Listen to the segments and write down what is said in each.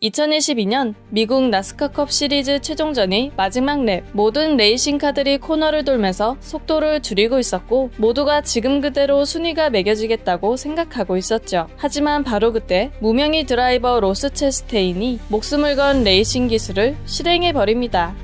2022년 미국 나스카컵 시리즈 최종전의 마지막 랩, 모든 레이싱카들이 코너를 돌면서 속도를 줄이고 있었고 모두가 지금 그대로 순위가 매겨지겠다고 생각하고 있었죠. 하지만 바로 그때 무명의 드라이버 로스 체스테인이 목숨을 건 레이싱 기술을 실행해버립니다.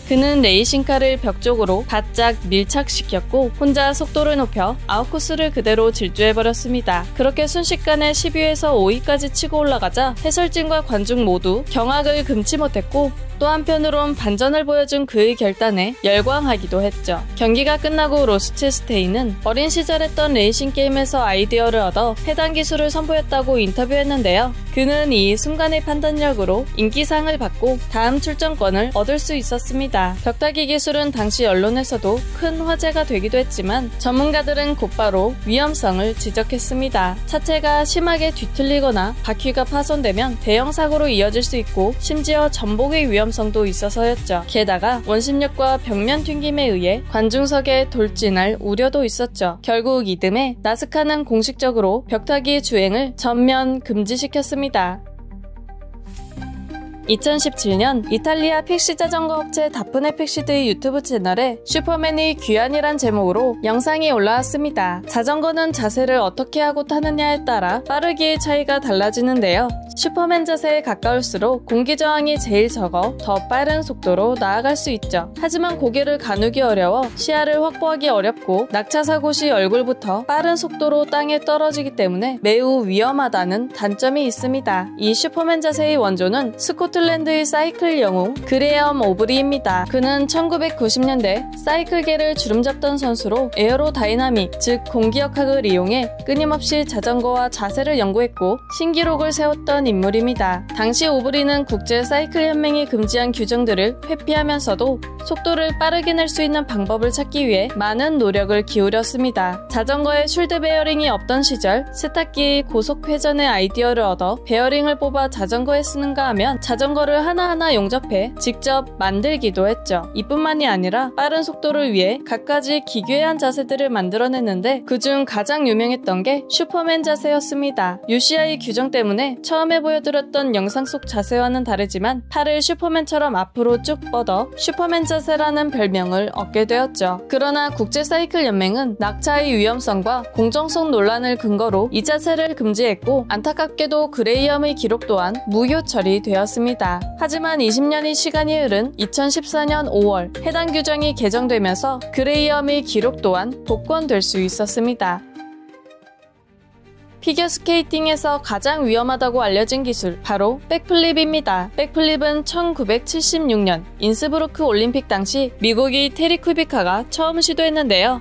그는 레이싱카를 벽 쪽으로 바짝 밀착시켰고 혼자 속도를 높여 아웃코스를 그대로 질주해버렸습니다. 그렇게 순식간에 10위에서 5위까지 치고 올라가자 해설진과 관중 모두 경악을 금치 못했고 또 한편으론 반전을 보여준 그의 결단에 열광하기도 했죠. 경기가 끝나고 로스 체스테인은 어린 시절 했던 레이싱 게임에서 아이디어를 얻어 해당 기술을 선보였다고 인터뷰했는데요. 그는 이 순간의 판단력으로 인기상을 받고 다음 출전권을 얻을 수 있었습니다. 벽타기 기술은 당시 언론에서도 큰 화제가 되기도 했지만 전문가들은 곧바로 위험성을 지적했습니다. 차체가 심하게 뒤틀리거나 바퀴가 파손되면 대형 사고로 이어질 수 있고 심지어 전복의 위험성도 있어서였죠. 게다가 원심력과 벽면 튕김에 의해 관중석에 돌진할 우려도 있었죠. 결국 이듬해 나스카는 공식적으로 벽타기 주행을 전면 금지시켰습니다. 2017년 이탈리아 픽시 자전거 업체 다프네 픽시드의 유튜브 채널에 슈퍼맨이 귀환이란 제목으로 영상이 올라왔습니다. 자전거는 자세를 어떻게 하고 타느냐에 따라 빠르기의 차이가 달라지는데요. 슈퍼맨 자세에 가까울수록 공기 저항이 제일 적어 더 빠른 속도로 나아갈 수 있죠. 하지만 고개를 가누기 어려워 시야를 확보하기 어렵고 낙차사고 시 얼굴부터 빠른 속도로 땅에 떨어지기 때문에 매우 위험하다는 단점이 있습니다. 이 슈퍼맨 자세의 원조는 스코틀랜드의 사이클 영웅 그레엄 오브리입니다. 그는 1990년대 사이클계를 주름잡던 선수로 에어로다이나믹, 즉 공기역학을 이용해 끊임없이 자전거와 자세를 연구했고 신기록을 세웠던 인물입니다. 당시 오브리는 국제 사이클 연맹이 금지한 규정들을 회피하면서도 속도를 빠르게 낼 수 있는 방법을 찾기 위해 많은 노력을 기울였습니다. 자전거에 숄드 베어링이 없던 시절 세탁기의 고속 회전의 아이디어를 얻어 베어링을 뽑아 자전거에 쓰는가 하면 자전거를 하나하나 용접해 직접 만들기도 했죠. 이뿐만이 아니라 빠른 속도를 위해 갖가지 기괴한 자세들을 만들어냈는데 그중 가장 유명했던 게 슈퍼맨 자세였습니다. UCI 규정 때문에 처음에 보여드렸던 영상 속 자세와는 다르지만 팔을 슈퍼맨처럼 앞으로 쭉 뻗어 슈퍼맨 자세라는 별명을 얻게 되었죠. 그러나 국제사이클 연맹은 낙차의 위험성과 공정성 논란을 근거로 이 자세를 금지했고 안타깝게도 그레이엄의 기록 또한 무효 처리되었습니다. 하지만 20년의 시간이 흐른 2014년 5월 해당 규정이 개정되면서 그레이엄의 기록 또한 복권될 수 있었습니다. 피겨스케이팅에서 가장 위험하다고 알려진 기술, 바로 백플립입니다. 백플립은 1976년 인스브루크 올림픽 당시 미국의 테리 쿠비카가 처음 시도했는데요.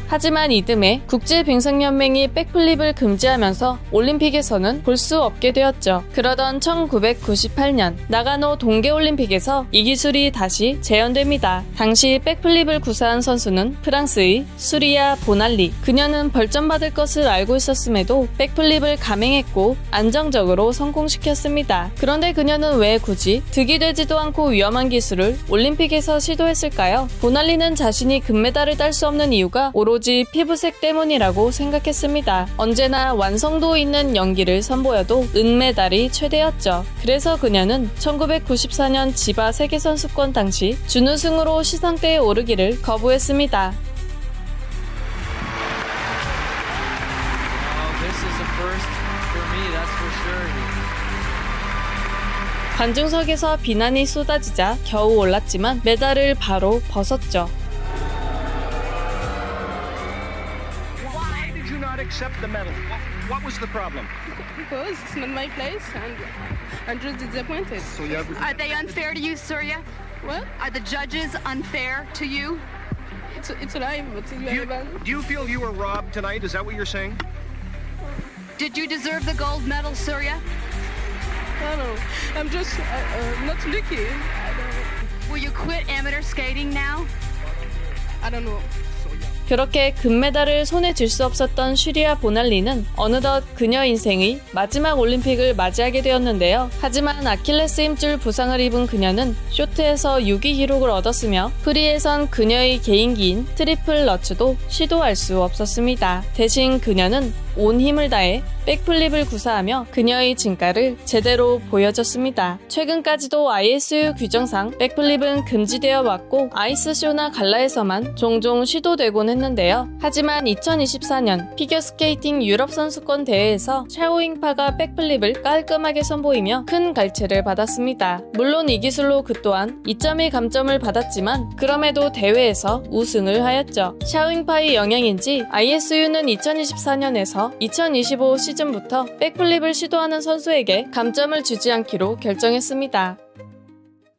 하지만 이듬해 국제빙상연맹이 백플립을 금지하면서 올림픽에서는 볼 수 없게 되었죠. 그러던 1998년 나가노 동계올림픽에서 이 기술이 다시 재현됩니다. 당시 백플립을 구사한 선수는 프랑스의 수리아 보날리. 그녀는 벌점받을 것을 알고 있었음에도 백플립을 감행했고 안정적으로 성공시켰습니다. 그런데 그녀는 왜 굳이 득이 되지도 않고 위험한 기술을 올림픽에서 시도했을까요? 보날리는 자신이 금메달을 딸 수 없는 이유가 오로지 피부색 때문이라고 생각했습니다. 언제나 완성도 있는 연기를 선보여도 은메달이 최대였죠. 그래서 그녀는 1994년 지바 세계선수권 당시 준우승으로 시상대에 오르기를 거부했습니다. 관중석에서 비난이 쏟아지자 겨우 올랐지만 메달을 바로 벗었죠. Accept the medal. What was the problem? Because it's not my place and I'm just disappointed. So you have... Are they unfair to you, Surya? What? Are the judges unfair to you? It's a lie, but do you feel you were robbed tonight? Is that what you're saying? Did you deserve the gold medal, Surya? I don't know. I'm just not lucky. Will you quit amateur skating now? I don't know. So yeah. 그렇게 금메달을 손에 쥘 수 없었던 슈리아 보날리는 어느덧 그녀 인생의 마지막 올림픽을 맞이하게 되었는데요. 하지만 아킬레스 힘줄 부상을 입은 그녀는 쇼트에서 6위 기록을 얻었으며 프리에선 그녀의 개인기인 트리플 러츠도 시도할 수 없었습니다. 대신 그녀는 온 힘을 다해 백플립을 구사하며 그녀의 진가를 제대로 보여줬습니다. 최근까지도 ISU 규정상 백플립은 금지되어 왔고 아이스쇼나 갈라에서만 종종 시도되곤 했는데요. 하지만 2024년 피겨스케이팅 유럽 선수권 대회에서 샤오잉파가 백플립을 깔끔하게 선보이며 큰 갈채를 받았습니다. 물론 이 기술로 그 또한 2.1 감점을 받았지만 그럼에도 대회에서 우승을 하였죠. 샤오잉파의 영향인지 ISU는 2024년에서 2025 시즌부터 백플립을 시도하는 선수에게 감점을 주지 않기로 결정했습니다.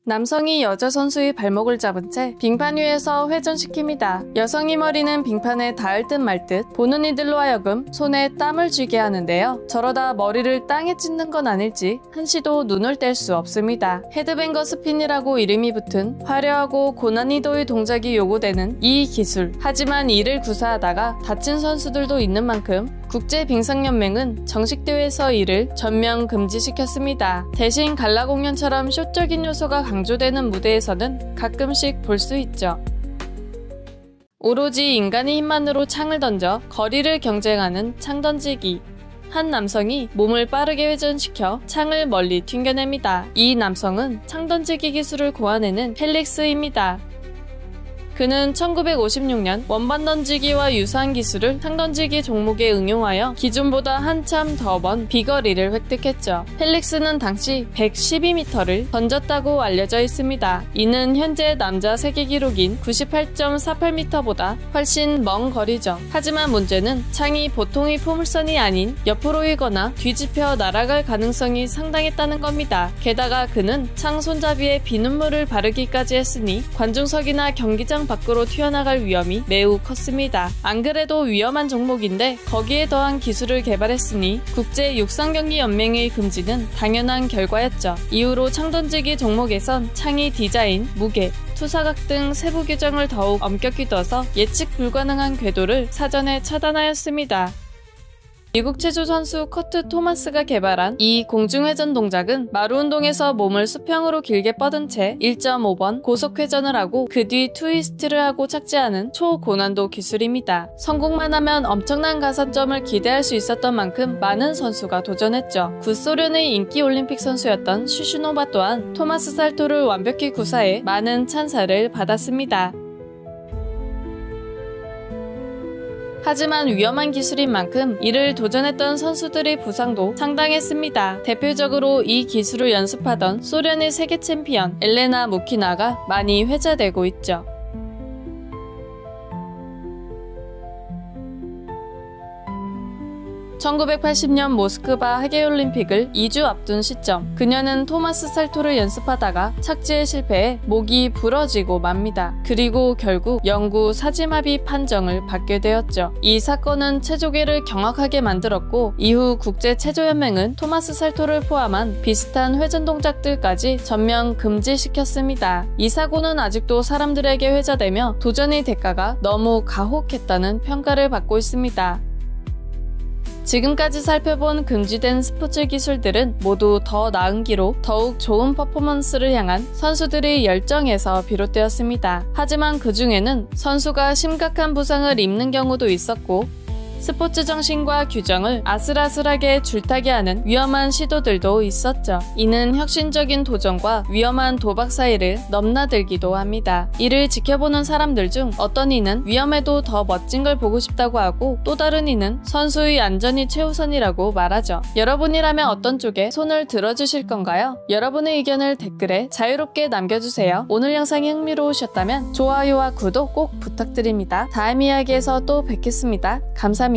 남성이 여자 선수의 발목을 잡은 채 빙판 위에서 회전시킵니다. 여성이 머리는 빙판에 닿을 듯 말 듯 보는 이들로 하여금 손에 땀을 쥐게 하는데요. 저러다 머리를 땅에 찢는 건 아닐지 한시도 눈을 뗄 수 없습니다. 헤드뱅거 스핀이라고 이름이 붙은 화려하고 고난이도의 동작이 요구되는 이 기술. 하지만 이를 구사하다가 다친 선수들도 있는 만큼 국제빙상연맹은 정식 대회에서 이를 전면 금지시켰습니다. 대신 갈라 공연처럼 쇼적인 요소가 강조되는 무대에서는 가끔씩 볼 수 있죠. 오로지 인간의 힘만으로 창을 던져 거리를 경쟁하는 창 던지기. 한 남성이 몸을 빠르게 회전시켜 창을 멀리 튕겨냅니다. 이 남성은 창 던지기 기술을 고안해낸 펠릭스입니다. 그는 1956년 원반 던지기와 유사한 기술을 창 던지기 종목에 응용하여 기존보다 한참 더 먼 비거리를 획득했죠. 펠릭스는 당시 112m를 던졌다고 알려져 있습니다. 이는 현재 남자 세계 기록인 98.48m보다 훨씬 먼 거리죠. 하지만 문제는 창이 보통의 포물선이 아닌 옆으로이거나 뒤집혀 날아갈 가능성이 상당했다는 겁니다. 게다가 그는 창 손잡이에 비눗물을 바르기까지 했으니 관중석이나 경기장 밖으로 튀어나갈 위험이 매우 컸습니다. 안 그래도 위험한 종목인데 거기에 더한 기술을 개발했으니 국제육상경기연맹의 금지는 당연한 결과였죠. 이후로 창 던지기 종목에선 창의 디자인, 무게, 투사각 등 세부 규정을 더욱 엄격히 둬서 예측 불가능한 궤도를 사전에 차단하였습니다. 미국 체조 선수 커트 토마스가 개발한 이 공중회전 동작은 마루운동에서 몸을 수평으로 길게 뻗은 채 1.5번 고속회전을 하고 그 뒤 트위스트를 하고 착지하는 초고난도 기술입니다. 성공만 하면 엄청난 가산점을 기대할 수 있었던 만큼 많은 선수가 도전했죠. 구소련의 인기 올림픽 선수였던 슈슈노바 또한 토마스 살토를 완벽히 구사해 많은 찬사를 받았습니다. 하지만 위험한 기술인 만큼 이를 도전했던 선수들의 부상도 상당했습니다. 대표적으로 이 기술을 연습하던 소련의 세계 챔피언 엘레나 무키나가 많이 회자되고 있죠. 1980년 모스크바 하계올림픽을 2주 앞둔 시점, 그녀는 토마스 살토를 연습하다가 착지에 실패해 목이 부러지고 맙니다. 그리고 결국 영구 사지마비 판정을 받게 되었죠. 이 사건은 체조계를 경악하게 만들었고 이후 국제체조연맹은 토마스 살토를 포함한 비슷한 회전 동작들까지 전면 금지시켰습니다. 이 사고는 아직도 사람들에게 회자되며 도전의 대가가 너무 가혹했다는 평가를 받고 있습니다. 지금까지 살펴본 금지된 스포츠 기술들은 모두 더 나은 기록, 더욱 좋은 퍼포먼스를 향한 선수들의 열정에서 비롯되었습니다. 하지만 그 중에는 선수가 심각한 부상을 입는 경우도 있었고 스포츠 정신과 규정을 아슬아슬하게 줄타기 하는 위험한 시도들도 있었죠. 이는 혁신적인 도전과 위험한 도박 사이를 넘나들기도 합니다. 이를 지켜보는 사람들 중 어떤 이는 위험해도 더 멋진 걸 보고 싶다고 하고 또 다른 이는 선수의 안전이 최우선이라고 말하죠. 여러분이라면 어떤 쪽에 손을 들어주실 건가요? 여러분의 의견을 댓글에 자유롭게 남겨주세요. 오늘 영상이 흥미로우셨다면 좋아요와 구독 꼭 부탁드립니다. 다음 이야기에서 또 뵙겠습니다. 감사합니다.